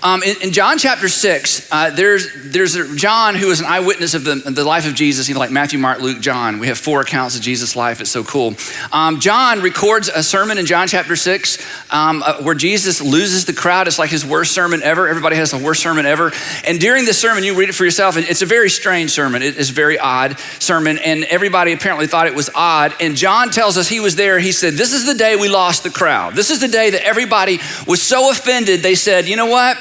In John chapter 6, there's John who is an eyewitness of the life of Jesus, like Matthew, Mark, Luke, John. We have 4 accounts of Jesus' life. It's so cool. John records a sermon in John chapter 6 where Jesus loses the crowd. It's like his worst sermon ever. Everybody has the worst sermon ever. And during the sermon, you read it for yourself, and it's a very strange sermon. It is a very odd sermon, and everybody apparently thought it was odd. And John tells us he was there. He said, this is the day we lost the crowd. This is the day that everybody was so offended. They said, you know what?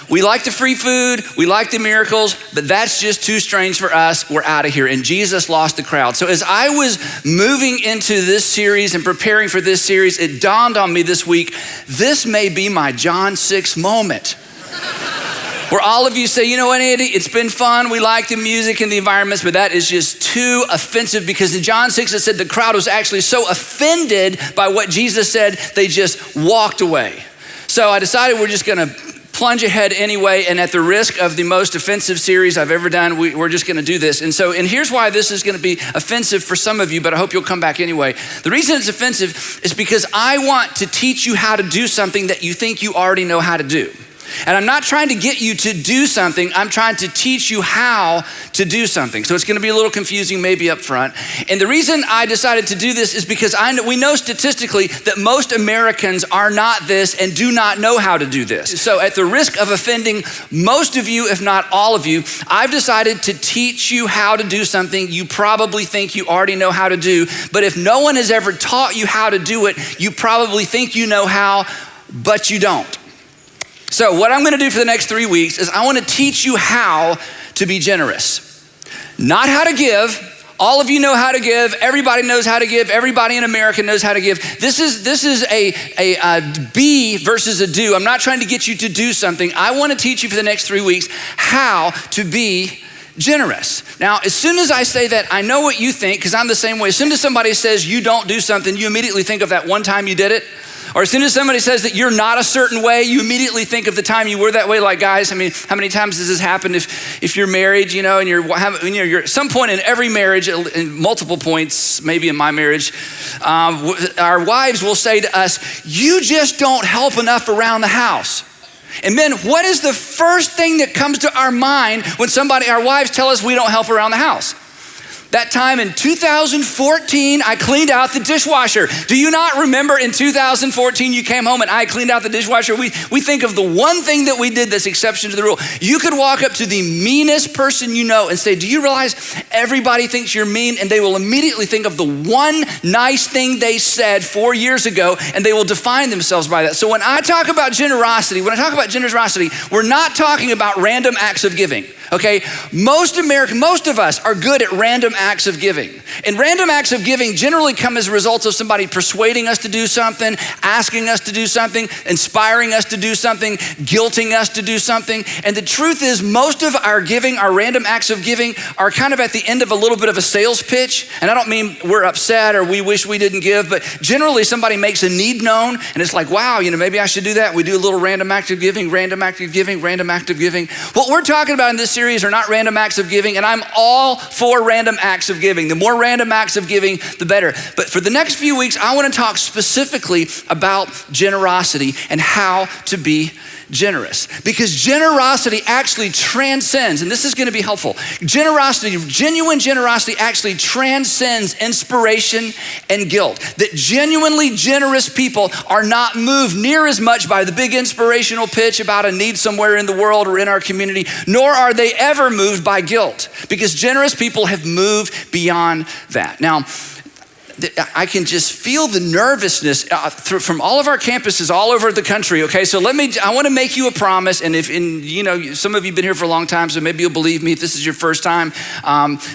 We like the free food, we like the miracles, but that's just too strange for us. We're out of here. And Jesus lost the crowd. So as I was moving into this series and preparing for this series, it dawned on me this week, this may be my John 6 moment. Where all of you say, you know what, Andy, it's been fun. We like the music and the environments, but that is just too offensive, because in John 6, it said the crowd was actually so offended by what Jesus said, they just walked away. So I decided we're just gonna plunge ahead anyway, and at the risk of the most offensive series I've ever done, we're just gonna do this. And here's why this is gonna be offensive for some of you, but I hope you'll come back anyway. The reason it's offensive is because I want to teach you how to do something that you think you already know how to do. And I'm not trying to get you to do something, I'm trying to teach you how to do something. So it's gonna be a little confusing maybe up front. And the reason I decided to do this is because we know statistically that most Americans are not this and do not know how to do this. So at the risk of offending most of you, if not all of you, I've decided to teach you how to do something you probably think you already know how to do. But if no one has ever taught you how to do it, you probably think you know how, but you don't. So what I'm gonna do for the next 3 weeks is I wanna teach you how to be generous. Not how to give. All of you know how to give. Everybody knows how to give. Everybody in America knows how to give. This is a be versus a do. I'm not trying to get you to do something. I wanna teach you for the next 3 weeks how to be generous. Now, as soon as I say that, I know what you think, because I'm the same way. As soon as somebody says you don't do something, you immediately think of that one time you did it. Or as soon as somebody says that you're not a certain way, you immediately think of the time you were that way. Like, guys, I mean, how many times does this happen if you're married, and you're at some point in every marriage, in multiple points, maybe in my marriage, our wives will say to us, you just don't help enough around the house. And then what is the first thing that comes to our mind when our wives tell us we don't help around the house? That time in 2014, I cleaned out the dishwasher. Do you not remember in 2014, you came home and I cleaned out the dishwasher? We think of the one thing that we did that's exception to the rule. You could walk up to the meanest person you know and say, do you realize everybody thinks you're mean? And they will immediately think of the one nice thing they said 4 years ago, and they will define themselves by that. So when I talk about generosity, we're not talking about random acts of giving. Okay, most of us are good at random acts of giving. And random acts of giving generally come as a result of somebody persuading us to do something, asking us to do something, inspiring us to do something, guilting us to do something. And the truth is, most of our giving, our random acts of giving, are kind of at the end of a little bit of a sales pitch. And I don't mean we're upset or we wish we didn't give, but generally somebody makes a need known and it's like, wow, maybe I should do that. We do a little random act of giving, random act of giving, random act of giving. What we're talking about in this series are not random acts of giving, and I'm all for random acts of giving. The more random acts of giving, the better. But for the next few weeks, I want to talk specifically about generosity and how to be generous, because generosity actually transcends, and this is going to be helpful. Genuine generosity actually transcends inspiration and guilt. That genuinely generous people are not moved near as much by the big inspirational pitch about a need somewhere in the world or in our community, nor are they ever moved by guilt, because generous people have moved beyond that. Now, I can just feel the nervousness from all of our campuses all over the country. Okay, so I want to make you a promise, and some of you have been here for a long time, so maybe you'll believe me if this is your first time,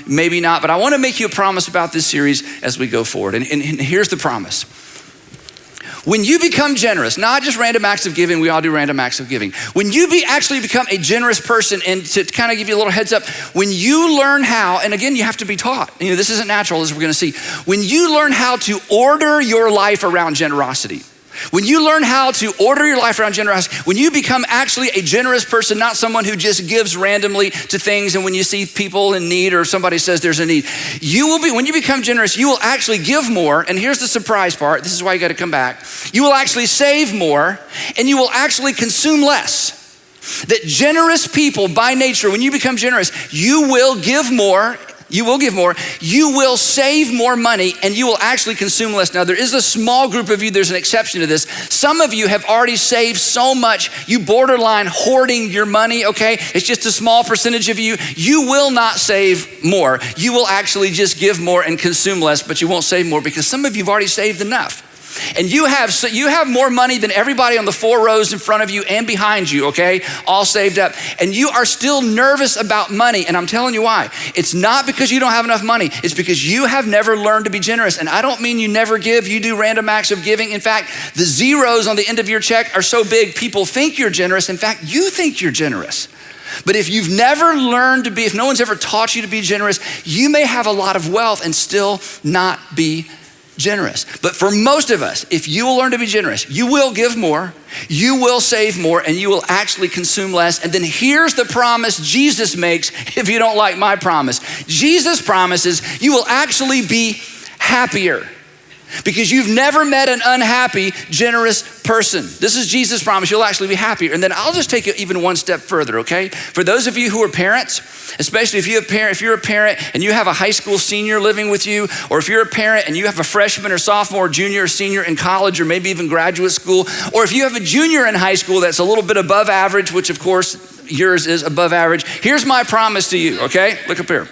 maybe not, but I want to make you a promise about this series as we go forward. And here's the promise. When you become generous, not just random acts of giving, we all do random acts of giving. When you actually become a generous person, and to kind of give you a little heads up, when you learn how, and again, you have to be taught. This isn't natural, as we're gonna see. When you learn how to order your life around generosity, when you learn how to order your life around generosity, when you become actually a generous person, not someone who just gives randomly to things, and when you see people in need or somebody says there's a need, when you become generous, you will actually give more. And here's the surprise part. This is why you got to come back. You will actually save more, and you will actually consume less. That generous people by nature, when you become generous, you will give more. You will give more, you will save more money, and you will actually consume less. Now, there is a small group of you, there's an exception to this. Some of you have already saved so much, you borderline hoarding your money, okay? It's just a small percentage of you. You will not save more. You will actually just give more and consume less, but you won't save more because some of you have already saved enough. And you have more money than everybody on the 4 rows in front of you and behind you, okay? All saved up. And you are still nervous about money. And I'm telling you why. It's not because you don't have enough money. It's because you have never learned to be generous. And I don't mean you never give. You do random acts of giving. In fact, the zeros on the end of your check are so big, people think you're generous. In fact, you think you're generous. But if you've never learned to be, if no one's ever taught you to be generous, you may have a lot of wealth and still not be generous. But for most of us, if you will learn to be generous, you will give more, you will save more, and you will actually consume less. And then here's the promise Jesus makes if you don't like my promise. Jesus promises you will actually be happier because you've never met an unhappy, generous person. This is Jesus' promise. You'll actually be happier. And then I'll just take it even one step further, okay? For those of you who are parents, especially if you're a parent and you have a high school senior living with you, or if you're a parent and you have a freshman or sophomore, junior or senior in college, or maybe even graduate school, or if you have a junior in high school that's a little bit above average, which of course yours is above average, here's my promise to you, okay? Look up here.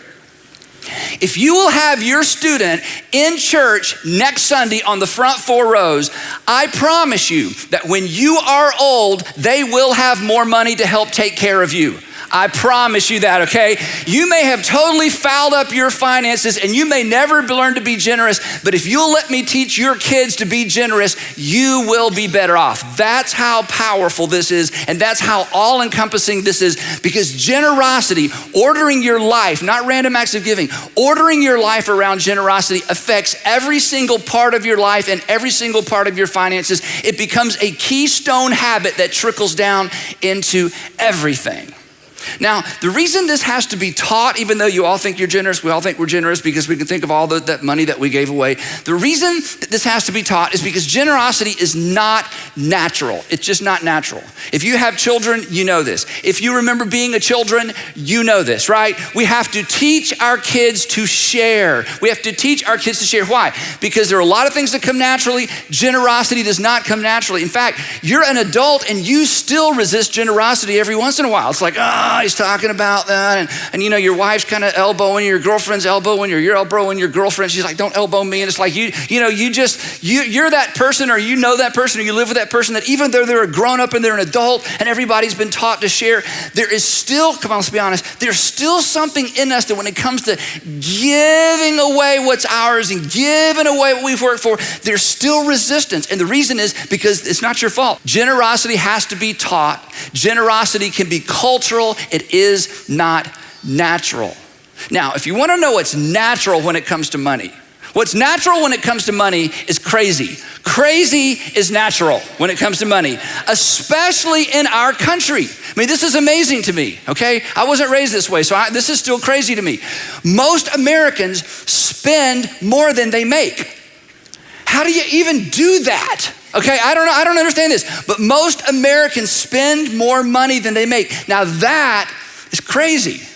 If you will have your student in church next Sunday on the front 4 rows, I promise you that when you are old, they will have more money to help take care of you. I promise you that, okay? You may have totally fouled up your finances and you may never learn to be generous, but if you'll let me teach your kids to be generous, you will be better off. That's how powerful this is, and that's how all-encompassing this is, because generosity, ordering your life, not random acts of giving, ordering your life around generosity affects every single part of your life and every single part of your finances. It becomes a keystone habit that trickles down into everything. Now, the reason this has to be taught, even though you all think you're generous, we all think we're generous because we can think of all that money that we gave away. The reason that this has to be taught is because generosity is not natural. It's just not natural. If you have children, you know this. If you remember being a children, you know this, right? We have to teach our kids to share. We have to teach our kids to share. Why? Because there are a lot of things that come naturally. Generosity does not come naturally. In fact, you're an adult and you still resist generosity every once in a while. It's like, he's talking about that. And you know, your wife's kind of elbowing your girlfriend's elbowing you're elbowing your girlfriend. She's like, don't elbow me. And it's like, you're that person, or you know that person, or you live with that person that even though they're a grown up and they're an adult and everybody's been taught to share, there is still, come on, let's be honest, there's still something in us that when it comes to giving away what's ours and giving away what we've worked for, there's still resistance. And the reason is because it's not your fault. Generosity has to be taught. Generosity can be cultural. It is not natural. Now, if you want to know what's natural when it comes to money, what's natural when it comes to money is crazy. Crazy is natural when it comes to money, especially in our country. I mean, this is amazing to me, okay? I wasn't raised this way, so this is still crazy to me. Most Americans spend more than they make. How do you even do that? Okay, I don't understand this, but most Americans spend more money than they make. Now that is crazy.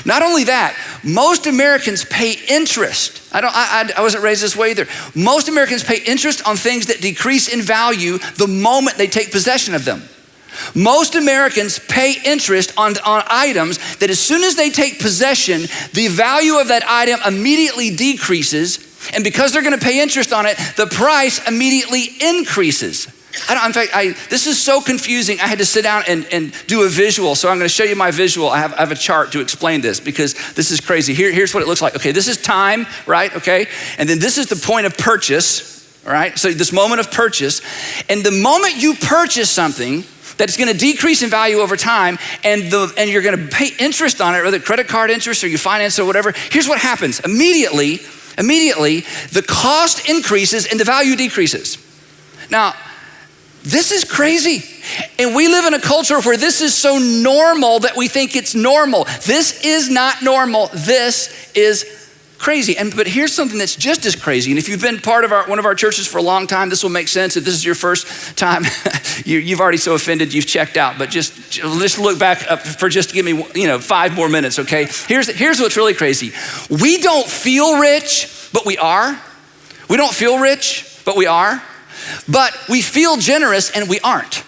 Not only that, most Americans pay interest. I wasn't raised this way either. Most Americans pay interest on things that decrease in value the moment they take possession of them. Most Americans pay interest on items that as soon as they take possession, the value of that item immediately decreases. And because they're gonna pay interest on it, the price immediately increases. This is so confusing. I had to sit down and do a visual. So I'm gonna show you my visual. I have a chart to explain this because this is crazy. Here's what it looks like. Okay, this is time, right? Okay, and then this is the point of purchase, all right? So this moment of purchase. And the moment you purchase something that's gonna decrease in value over time and you're gonna pay interest on it, whether credit card interest or you finance or whatever, here's what happens. Immediately, the cost increases and the value decreases. Now, this is crazy. And we live in a culture where this is so normal that we think it's normal. This is not normal. This is crazy. But here's something that's just as crazy. And if you've been part of one of our churches for a long time, this will make sense. If this is your first time, you've already so offended, you've checked out. But just look back up for just give me 5 more minutes, okay? Here's what's really crazy. We don't feel rich, but we are. We don't feel rich, but we are. But we feel generous and we aren't.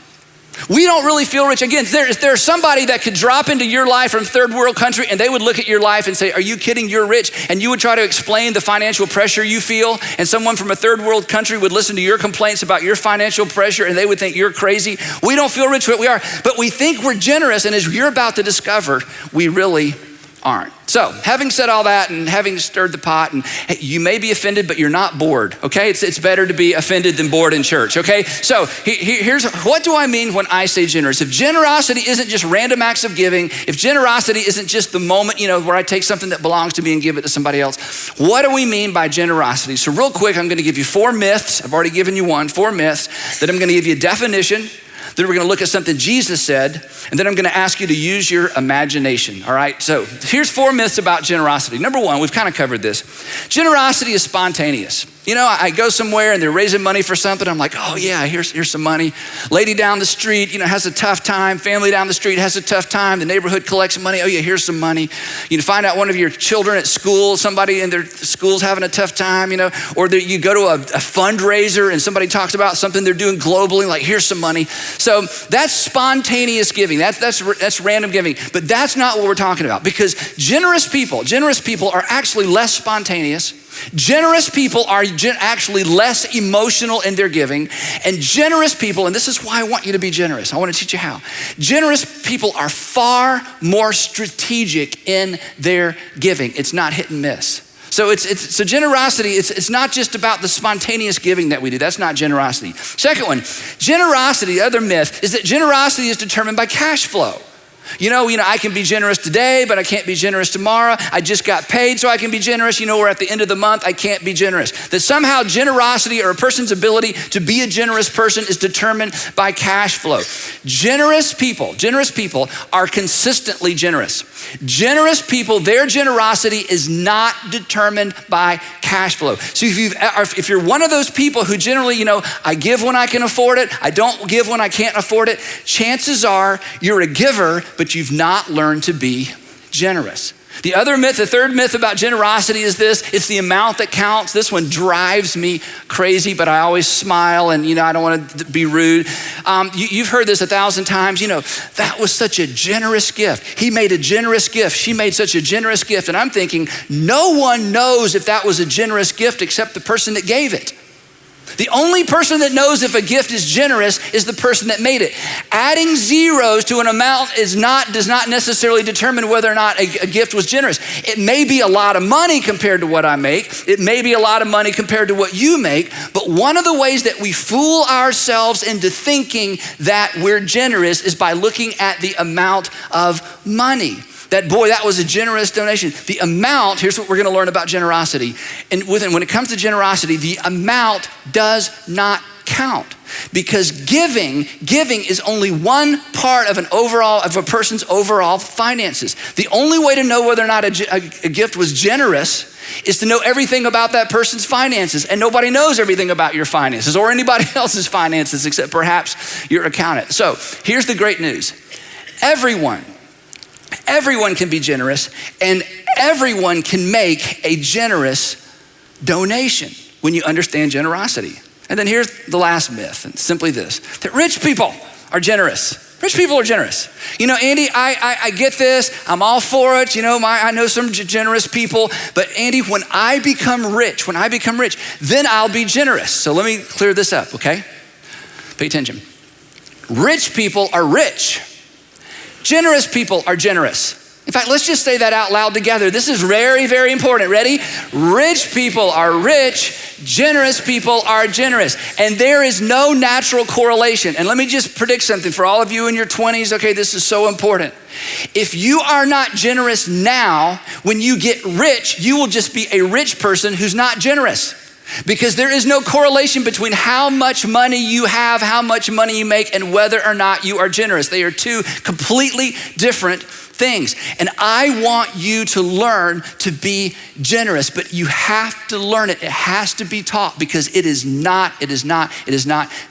We don't really feel rich. Again, there's somebody that could drop into your life from third world country and they would look at your life and say, are you kidding? You're rich. And you would try to explain the financial pressure you feel. And someone from a third world country would listen to your complaints about your financial pressure and they would think you're crazy. We don't feel rich, but we are. But we think we're generous. And as you're about to discover, we really aren't. So having said all that and having stirred the pot, and you may be offended, but you're not bored, okay? It's better to be offended than bored in church, okay? So here's, what do I mean when I say generous? If generosity isn't just random acts of giving, if generosity isn't just the moment, where I take something that belongs to me and give it to somebody else, what do we mean by generosity? So real quick, I'm gonna give you 4 myths. I've already given you 4 myths that I'm gonna give you a definition. Then we're gonna look at something Jesus said, and then I'm gonna ask you to use your imagination, all right? So here's 4 myths about generosity. Number 1, we've kind of covered this. Generosity is spontaneous. I go somewhere and they're raising money for something. I'm like, oh yeah, here's some money. Lady down the street, has a tough time. Family down the street has a tough time. The neighborhood collects money. Oh yeah, here's some money. You find out one of your children at school, somebody in their school's having a tough time, or you go to a fundraiser and somebody talks about something they're doing globally, like here's some money. So that's spontaneous giving. That's random giving. But that's not what we're talking about, because generous people are actually less spontaneous. Generous people are actually less emotional in their giving. And generous people, and this is why I want you to be generous. I want to teach you how. Generous people are far more strategic in their giving. It's not hit and miss. So so generosity, it's not just about the spontaneous giving that we do. That's not generosity. Second one, generosity, the other myth, is that generosity is determined by cash flow. I can be generous today, but I can't be generous tomorrow. I just got paid, so I can be generous. We're at the end of the month, I can't be generous. That somehow generosity or a person's ability to be a generous person is determined by cash flow. Generous people are consistently generous. Generous people, their generosity is not determined by cash flow. So if you're one of those people who generally, I give when I can afford it, I don't give when I can't afford it, chances are you're a giver, but you've not learned to be generous. The third myth about generosity is this: it's the amount that counts. This one drives me crazy, but I always smile and, I don't want to be rude. You've heard this 1,000 times. That was such a generous gift. He made a generous gift. She made such a generous gift. And I'm thinking, no one knows if that was a generous gift except the person that gave it. The only person that knows if a gift is generous is the person that made it. Adding zeros to an amount does not necessarily determine whether or not a gift was generous. It may be a lot of money compared to what I make. It may be a lot of money compared to what you make. But one of the ways that we fool ourselves into thinking that we're generous is by looking at the amount of money. That was a generous donation. The amount, here's what we're gonna learn about generosity. And when it comes to generosity, the amount does not count, because giving is only one part of a person's overall finances. The only way to know whether or not a gift was generous is to know everything about that person's finances. And nobody knows everything about your finances or anybody else's finances except perhaps your accountant. So here's the great news. Everyone can be generous, and everyone can make a generous donation when you understand generosity. And then here's the last myth, and simply this: that rich people are generous. Rich people are generous. Andy, I get this. I'm all for it. I know some generous people, but Andy, when I become rich, then I'll be generous. So let me clear this up, okay? Pay attention. Rich people are rich. Generous people are generous. In fact, let's just say that out loud together. This is very, very important. Ready? Rich people are rich. Generous people are generous. And there is no natural correlation. And let me just predict something for all of you in your 20s. Okay, this is so important. If you are not generous now, when you get rich, you will just be a rich person who's not generous. Because there is no correlation between how much money you have, how much money you make, and whether or not you are generous. They are two completely different things. And I want you to learn to be generous, but you have to learn it. It has to be taught because it is not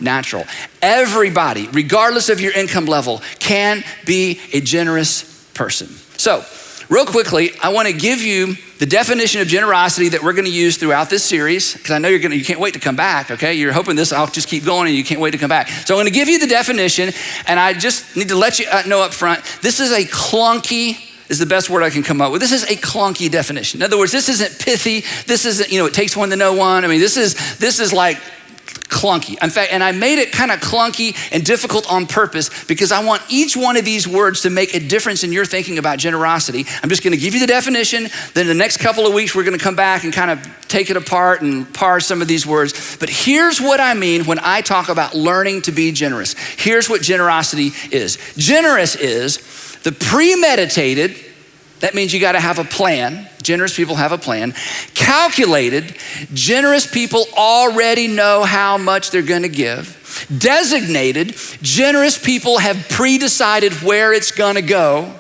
natural. Everybody, regardless of your income level, can be a generous person. So, real quickly, I want to give you the definition of generosity that we're going to use throughout this series, because I know you can't wait to come back, okay? You're hoping I'll just keep going and you can't wait to come back. So I'm going to give you the definition, and I just need to let you know up front, this is the best word I can come up with. This is a clunky definition. In other words, this isn't pithy. This isn't, it takes one to know one. I mean, this is like clunky. In fact, and I made it kind of clunky and difficult on purpose because I want each one of these words to make a difference in your thinking about generosity. I'm just going to give you the definition. Then the next couple of weeks, we're going to come back and kind of take it apart and parse some of these words. But here's what I mean when I talk about learning to be generous. Here's what generosity is. Generous is the premeditated, that means you got to have a plan. Generous people have a plan. Calculated, generous people already know how much they're going to give. Designated, generous people have pre-decided where it's going to go.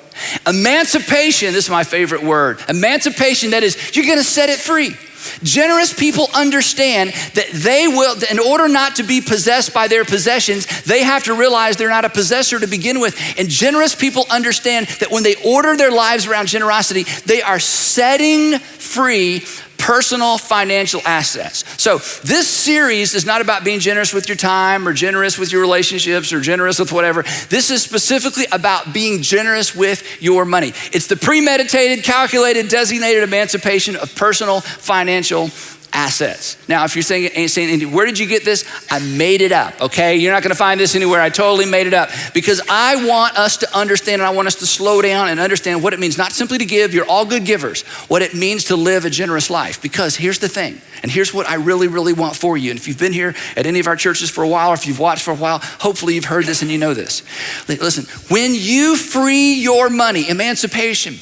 Emancipation, this is my favorite word. Emancipation, that is, you're going to set it free. Generous people understand that they will, in order not to be possessed by their possessions, they have to realize they're not a possessor to begin with. And generous people understand that when they order their lives around generosity, they are setting free personal financial assets. So this series is not about being generous with your time or generous with your relationships or generous with whatever. This is specifically about being generous with your money. It's the premeditated, calculated, designated emancipation of personal financial assets. Now, if you're saying, where did you get this? I made it up, okay? You're not gonna find this anywhere. I totally made it up because I want us to understand and I want us to slow down and understand what it means, not simply to give, you're all good givers, what it means to live a generous life. Because here's the thing, and here's what I really, really want for you. And if you've been here at any of our churches for a while, or if you've watched for a while, hopefully you've heard this and you know this. Listen, when you free your money, emancipation,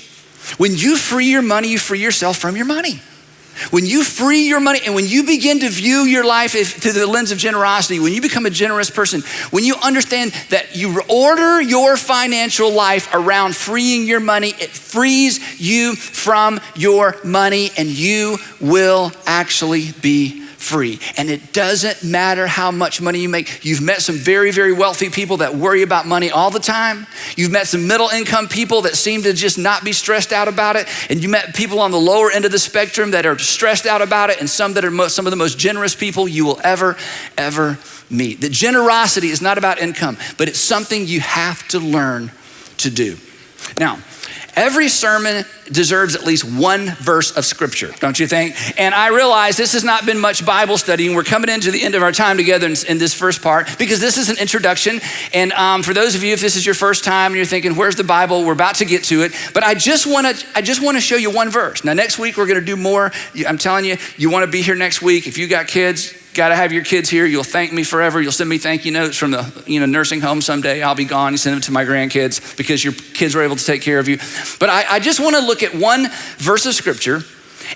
when you free your money, you free yourself from your money. When you free your money and when you begin to view your life through the lens of generosity, when you become a generous person, when you understand that you order your financial life around freeing your money, it frees you from your money and you will actually be free. And it doesn't matter how much money you make. You've met some very, very wealthy people that worry about money all the time. You've met some middle income people that seem to just not be stressed out about it. And you met people on the lower end of the spectrum that are stressed out about it, and some that are some of the most generous people you will ever meet. The generosity is not about income, but it's something you have to learn to do. Now, every sermon deserves at least one verse of scripture, don't you think? And I realize this has not been much Bible study, and we're coming into the end of our time together in this first part because this is an introduction. And for those of you, if this is your first time and you're thinking, where's the Bible? We're about to get to it. But I just want to show you one verse. Now, next week, we're going to do more. I'm telling you, you want to be here next week. If you got kids, got to have your kids here. You'll thank me forever. You'll send me thank you notes from the nursing home someday. I'll be gone. You send them to my grandkids because your kids were able to take care of you. But I just want to look at one verse of scripture,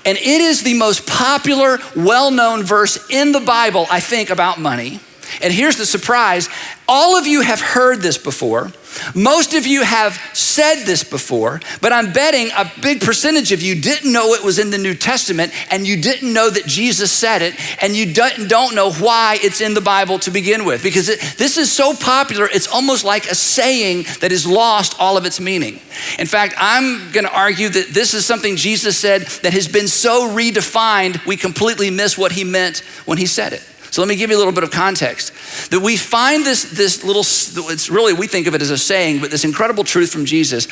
and it is the most popular, well-known verse in the Bible, I think, about money. And here's the surprise. All of you have heard this before. Most of you have said this before, but I'm betting a big percentage of you didn't know it was in the New Testament, and you didn't know that Jesus said it, and you don't know why it's in the Bible to begin with, because this is so popular, it's almost like a saying that has lost all of its meaning. In fact, I'm gonna argue that this is something Jesus said that has been so redefined, we completely miss what he meant when he said it. So let me give you a little bit of context. That we find this little, it's really, we think of it as a saying, but this incredible truth from Jesus.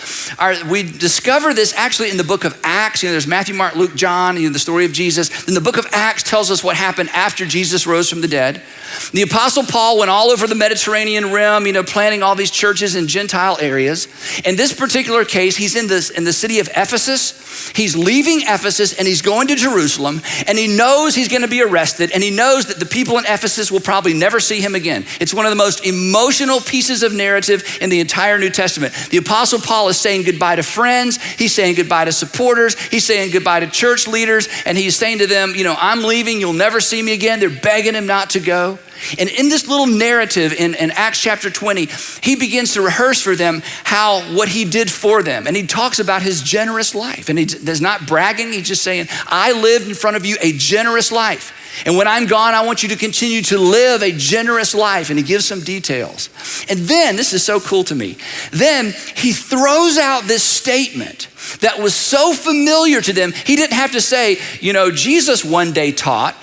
We discover this actually in the book of Acts. There's Matthew, Mark, Luke, John, the story of Jesus. Then the book of Acts tells us what happened after Jesus rose from the dead. The Apostle Paul went all over the Mediterranean rim, planting all these churches in Gentile areas. In this particular case, he's in the city of Ephesus. He's leaving Ephesus and he's going to Jerusalem, and he knows he's going to be arrested, and he knows that the people in Ephesus will probably never see him again. It's one of the most emotional pieces of narrative in the entire New Testament. The Apostle Paul is saying goodbye to friends. He's saying goodbye to supporters. He's saying goodbye to church leaders, and he's saying to them, I'm leaving. You'll never see me again. They're begging him not to go. And in this little narrative in Acts chapter 20, he begins to rehearse for them what he did for them. And he talks about his generous life. And he's not bragging. He's just saying, I lived in front of you a generous life. And when I'm gone, I want you to continue to live a generous life. And he gives some details. And then, this is so cool to me, then he throws out this statement that was so familiar to them. He didn't have to say, Jesus one day taught.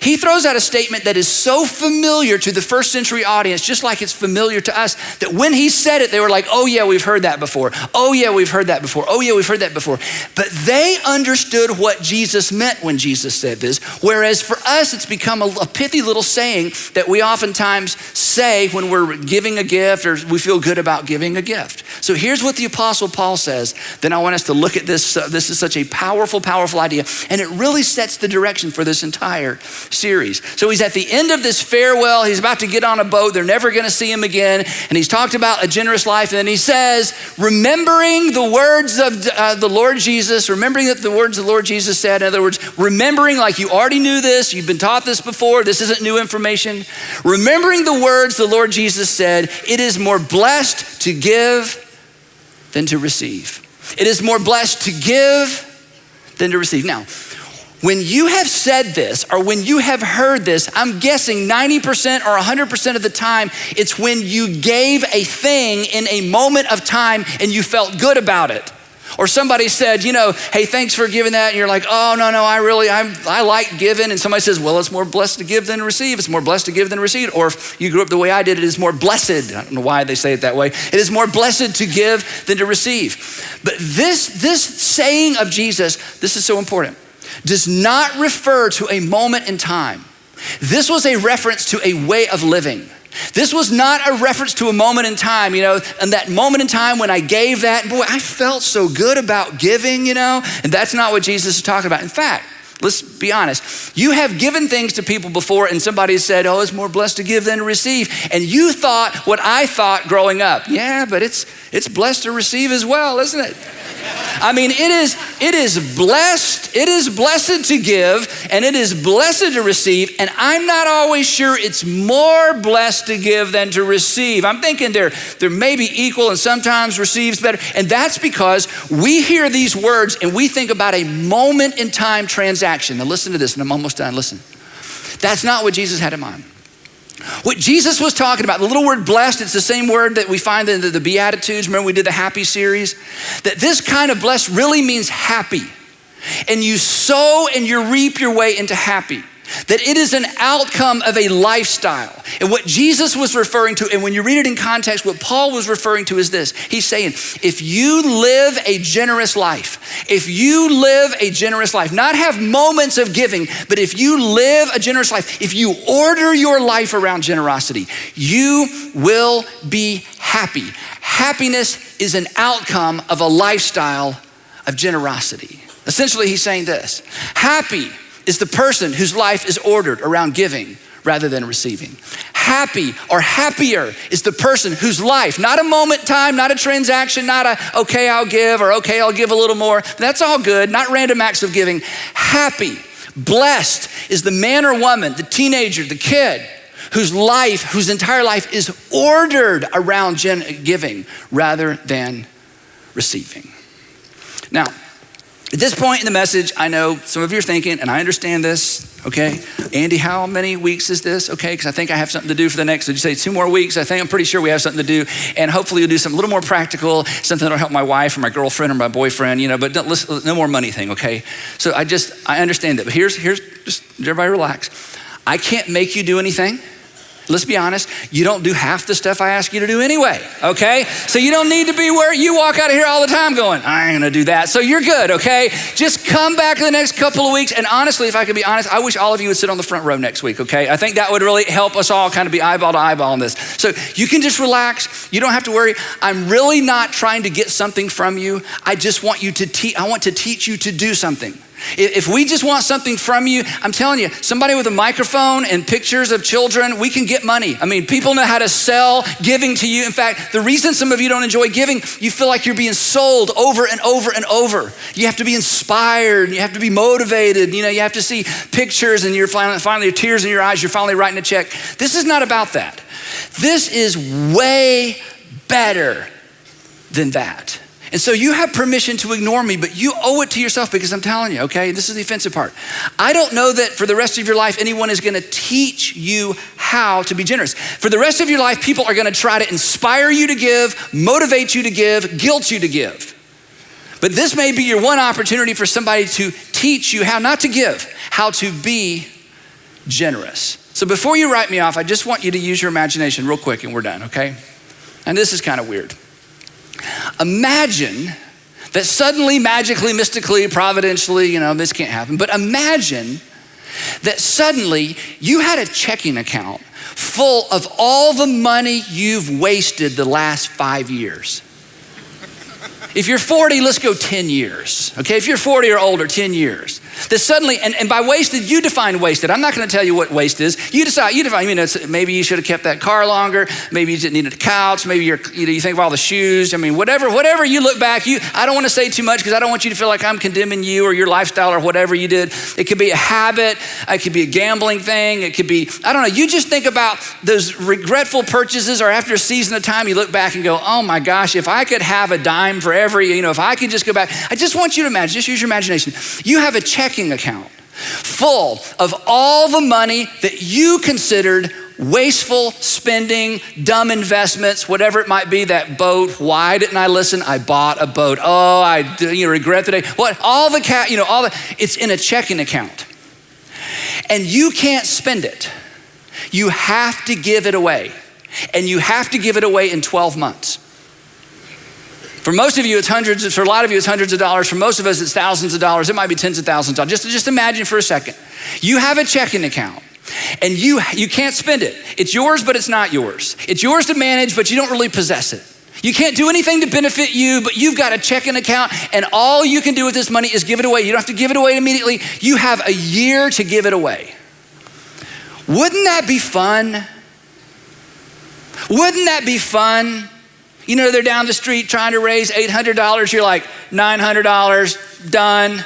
He throws out a statement that is so familiar to the first century audience, just like it's familiar to us, that when he said it, they were like, oh yeah, we've heard that before. Oh yeah, we've heard that before. Oh yeah, we've heard that before. But they understood what Jesus meant when Jesus said this, whereas for us, it's become a pithy little saying that we oftentimes say when we're giving a gift or we feel good about giving a gift. So here's what the Apostle Paul says. Then I want us to look at this. This is such a powerful, powerful idea. And it really sets the direction for this entire series. So he's at the end of this farewell. He's about to get on a boat. They're never going to see him again. And he's talked about a generous life. And then he says, remembering the words of the Lord Jesus, remembering that the words the Lord Jesus said, in other words, remembering like you already knew this, you've been taught this before, this isn't new information. Remembering the words the Lord Jesus said, it is more blessed to give than to receive. It is more blessed to give than to receive. Now, when you have said this, or when you have heard this, I'm guessing 90% or 100% of the time, it's when you gave a thing in a moment of time and you felt good about it. Or somebody said, hey, thanks for giving that. And you're like, oh, no, I like giving. And somebody says, well, it's more blessed to give than to receive. It's more blessed to give than to receive. Or if you grew up the way I did, it is more blessed. I don't know why they say it that way. It is more blessed to give than to receive. But this saying of Jesus, this is so important, does not refer to a moment in time. This was a reference to a way of living. This was not a reference to a moment in time, and that moment in time when I gave that, boy, I felt so good about giving, and that's not what Jesus is talking about. In fact, let's be honest. You have given things to people before and somebody said, oh, it's more blessed to give than to receive. And you thought what I thought growing up. Yeah, but it's blessed to receive as well, isn't it? I mean, it is blessed to give, and it is blessed to receive, and I'm not always sure it's more blessed to give than to receive. I'm thinking they're maybe equal, and sometimes receives better, and that's because we hear these words and we think about a moment in time transaction. Now listen to this, and I'm almost done, listen. That's not what Jesus had in mind. What Jesus was talking about, the little word blessed, it's the same word that we find in the Beatitudes. Remember we did the happy series? That this kind of blessed really means happy. And you sow and you reap your way into happy. That it is an outcome of a lifestyle. And what Jesus was referring to, and when you read it in context, what Paul was referring to is this. He's saying, if you live a generous life, not have moments of giving, but if you live a generous life, if you order your life around generosity, you will be happy. Happiness is an outcome of a lifestyle of generosity. Essentially, he's saying this. Happy is the person whose life is ordered around giving rather than receiving. Happy or happier is the person whose life, not a moment in time, not a transaction, not a, okay, I'll give, or okay, I'll give a little more. That's all good, not random acts of giving. Happy, blessed is the man or woman, the teenager, the kid, whose entire life is ordered around giving rather than receiving. Now, at this point in the message, I know some of you are thinking, and I understand this, okay? Andy, how many weeks is this? Okay, because I think I have something to do for the next, would you say 2 more weeks? I'm pretty sure we have something to do, and hopefully you'll do something a little more practical, something that'll help my wife or my girlfriend or my boyfriend, but no more money thing, okay? So I understand that, but here's just everybody relax. I can't make you do anything. let's be honest, you don't do half the stuff I ask you to do anyway, okay? So you don't need to be where you walk out of here all the time going, I ain't gonna do that. So you're good, okay? Just come back in the next couple of weeks. And honestly, if I could be honest, I wish all of you would sit on the front row next week, okay? I think that would really help us all kind of be eyeball to eyeball on this. So you can just relax. You don't have to worry. I'm really not trying to get something from you. I just want you to I want to teach you to do something. If we just want something from you, I'm telling you, somebody with a microphone and pictures of children, we can get money. I mean, people know how to sell giving to you. In fact, the reason some of you don't enjoy giving, you feel like you're being sold over and over and over. You have to be inspired. You have to be motivated. You know, you have to see pictures and you're finally tears in your eyes. You're finally writing a check. This is not about that. This is way better than that. And so you have permission to ignore me, but you owe it to yourself because I'm telling you, okay, this is the offensive part. I don't know that for the rest of your life, anyone is gonna teach you how to be generous. For the rest of your life, people are gonna try to inspire you to give, motivate you to give, guilt you to give. But this may be your one opportunity for somebody to teach you how not to give, how to be generous. So before you write me off, I just want you to use your imagination real quick and we're done, okay? And this is kind of weird. Imagine that suddenly, magically, mystically, providentially, you know, this can't happen, but imagine that suddenly you had a checking account full of all the money you've wasted the last 5 years. If you're 40, let's go 10 years, okay? If you're 40 or older, 10 years. That suddenly, and by wasted, you define wasted. I'm not gonna tell you what waste is. You define, you know, maybe you should have kept that car longer. Maybe you didn't need a couch. Maybe you think of all the shoes. I mean, whatever you look back, I don't wanna say too much because I don't want you to feel like I'm condemning you or your lifestyle or whatever you did. It could be a habit. It could be a gambling thing. It could be, I don't know. You just think about those regretful purchases or after a season of time, you look back and go, oh my gosh, if I could have a dime for every, you know, if I could just go back. I just want you to imagine, just use your imagination. You have a checking account full of all the money that you considered wasteful spending, dumb investments, whatever it might be, that boat. Why didn't I listen? I bought a boat. Oh, I regret the day. What? All the it's in a checking account. And you can't spend it. You have to give it away. And you have to give it away in 12 months. For most of you, it's hundreds. For a lot of you, it's hundreds of dollars. For most of us, it's thousands of dollars. It might be tens of thousands of dollars. Just imagine for a second. You have a checking account and you can't spend it. It's yours, but it's not yours. It's yours to manage, but you don't really possess it. You can't do anything to benefit you, but you've got a checking account and all you can do with this money is give it away. You don't have to give it away immediately. You have a year to give it away. Wouldn't that be fun? Wouldn't that be fun? You know, they're down the street trying to raise $800. You're like, $900, done.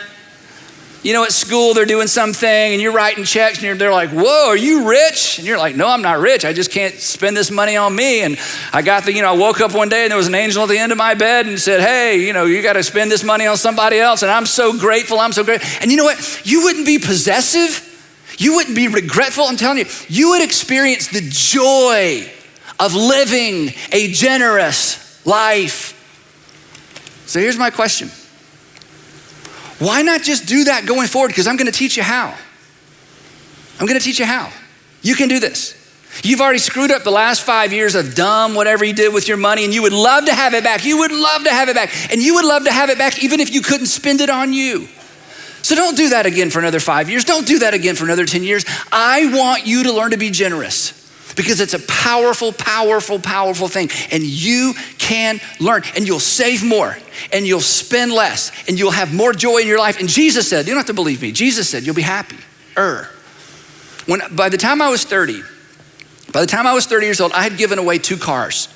You know, at school, they're doing something and you're writing checks and they're like, whoa, are you rich? And you're like, no, I'm not rich. I just can't spend this money on me. And I woke up one day and there was an angel at the end of my bed and said, hey, you got to spend this money on somebody else. And I'm so grateful. I'm so grateful. And you know what? You wouldn't be possessive. You wouldn't be regretful. I'm telling you, you would experience the joy of living a generous life. So here's my question. Why not just do that going forward? Because I'm gonna teach you how. I'm gonna teach you how. You can do this. You've already screwed up the last 5 years of dumb whatever you did with your money and you would love to have it back. You would love to have it back. And you would love to have it back even if you couldn't spend it on you. So don't do that again for another 5 years. Don't do that again for another 10 years. I want you to learn to be generous. Because it's a powerful, powerful, powerful thing. And you can learn and you'll save more and you'll spend less and you'll have more joy in your life. And Jesus said, you don't have to believe me. Jesus said, you'll be happy. By the time I was 30 years old, I had given away 2 cars.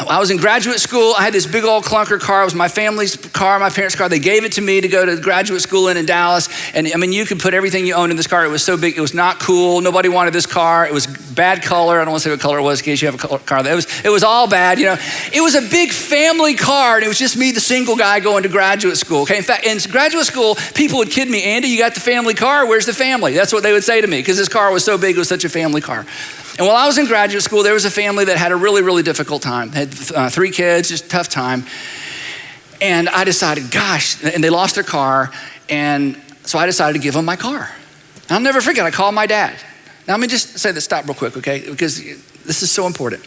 I was in graduate school. I had this big old clunker car. It was my family's car, my parents' car. They gave it to me to go to graduate school in Dallas. And I mean, you could put everything you owned in this car. It was so big. It was not cool. Nobody wanted this car. It was bad color. I don't want to say what color it was in case you have a car. It was all bad, It was a big family car and it was just me, the single guy going to graduate school. Okay, in fact, in graduate school, people would kid me, Andy, you got the family car? Where's the family? That's what they would say to me because this car was so big. It was such a family car. And while I was in graduate school, there was a family that had a really, really difficult time. Had 3 kids, just tough time. And I decided, gosh, and they lost their car. And so I decided to give them my car. I'll never forget, I called my dad. Now let me just say this, stop real quick, okay? Because this is so important.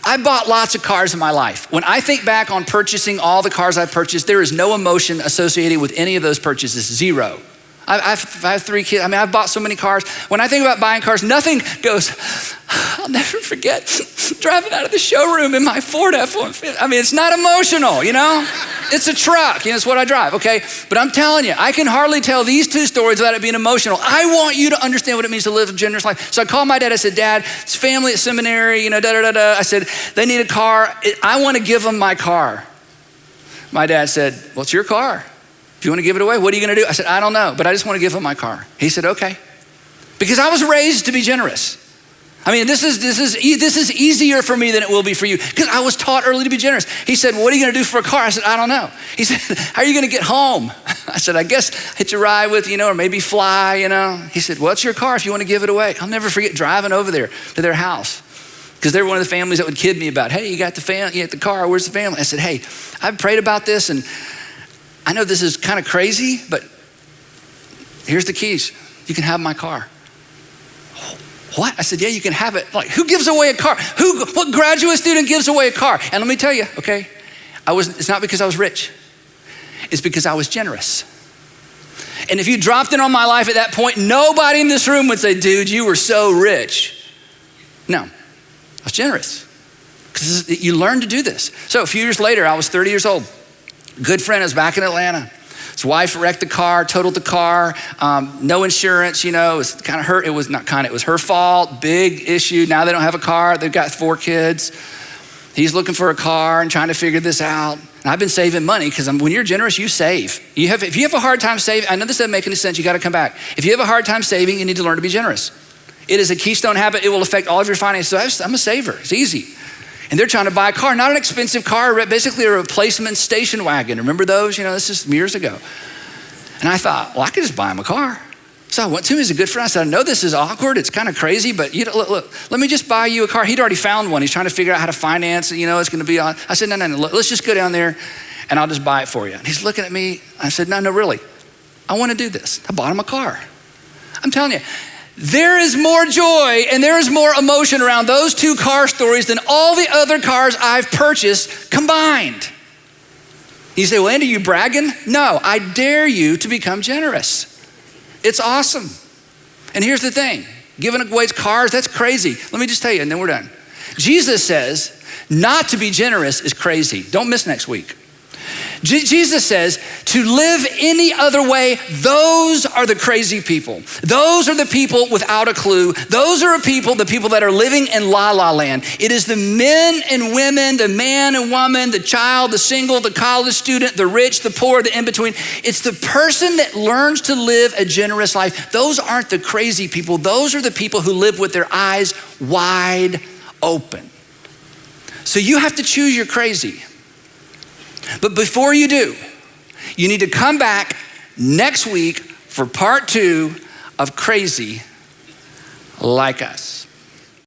I bought lots of cars in my life. When I think back on purchasing all the cars I purchased, there is no emotion associated with any of those purchases, zero. I have 3 kids. I mean, I've bought so many cars. When I think about buying cars, nothing goes, I'll never forget driving out of the showroom in my Ford F-150. I mean, it's not emotional, you know? It's a truck, you know, it's what I drive, okay? But I'm telling you, I can hardly tell these 2 stories without it being emotional. I want you to understand what it means to live a generous life. So I called my dad, I said, Dad, it's family at seminary, you know, da-da-da-da. I said, they need a car. I want to give them my car. My dad said, well, it's your car. If you want to give it away, what are you going to do? I said, I don't know, but I just want to give him my car. He said, okay. Because I was raised to be generous. I mean, this is easier for me than it will be for you because I was taught early to be generous. He said, what are you going to do for a car? I said, I don't know. He said, how are you going to get home? I said, I guess hitch a ride with, you know, or maybe fly, you know. He said, well, it's your car if you want to give it away. I'll never forget driving over there to their house because they were one of the families that would kid me about, hey, you got the car, where's the family? I said, hey, I've prayed about this and I know this is kind of crazy, but here's the keys. You can have my car. What? I said, yeah, you can have it. Like, who gives away a car? What graduate student gives away a car? And let me tell you, okay, it's not because I was rich. It's because I was generous. And if you dropped in on my life at that point, nobody in this room would say, dude, you were so rich. No, I was generous because you learn to do this. So a few years later, I was 30 years old. Good friend was back in Atlanta. His wife wrecked the car, totaled the car, no insurance, you know, it was kind of her, it was her fault, big issue. Now they don't have a car, they've got 4 kids. He's looking for a car and trying to figure this out. And I've been saving money because when you're generous, you save. If you have a hard time saving, I know this doesn't make any sense, you gotta come back. If you have a hard time saving, you need to learn to be generous. It is a keystone habit, it will affect all of your finances. So I'm a saver, it's easy. And they're trying to buy a car, not an expensive car, basically a replacement station wagon. Remember those? You know, this is years ago. And I thought, well, I could just buy him a car. So I went to him as a good friend. I said, I know this is awkward. It's kind of crazy, but you know, look, let me just buy you a car. He'd already found one. He's trying to figure out how to finance it. You know, it's going to be on. I said, no, let's just go down there and I'll just buy it for you. And he's looking at me. I said, no, really. I want to do this. I bought him a car. I'm telling you, there is more joy and there is more emotion around those 2 car stories than all the other cars I've purchased combined. You say, well, Andy, you bragging? No, I dare you to become generous. It's awesome. And here's the thing, giving away cars, that's crazy. Let me just tell you, and then we're done. Jesus says not to be generous is crazy. Don't miss next week. Jesus says to live any other way, those are the crazy people. Those are the people without a clue. Those are the people that are living in la la land. It is the men and women, the man and woman, the child, the single, the college student, the rich, the poor, the in-between. It's the person that learns to live a generous life. Those aren't the crazy people. Those are the people who live with their eyes wide open. So you have to choose your crazy. But before you do, you need to come back next week for part 2 of Crazy Like Us.